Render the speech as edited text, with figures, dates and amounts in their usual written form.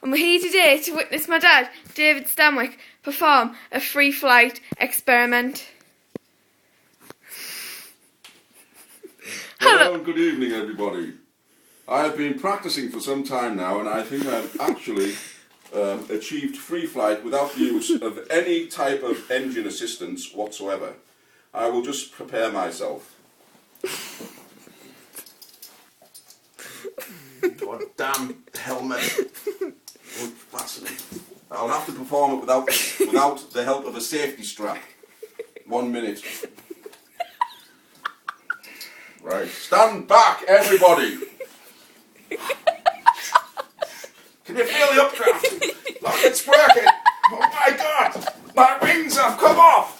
and we're here today to witness my dad, David Stanwyck, perform a free flight experiment. Hello and good evening, everybody. I have been practicing for some time now, and I think I've actually achieved free flight without the use of any type of engine assistance whatsoever. I will just prepare myself. God damn helmet. I'll have to perform it without the help of a safety strap. 1 minute. Right, stand back, everybody. Can you feel the updraft? Look, it's working. Oh my God, my wings have come off.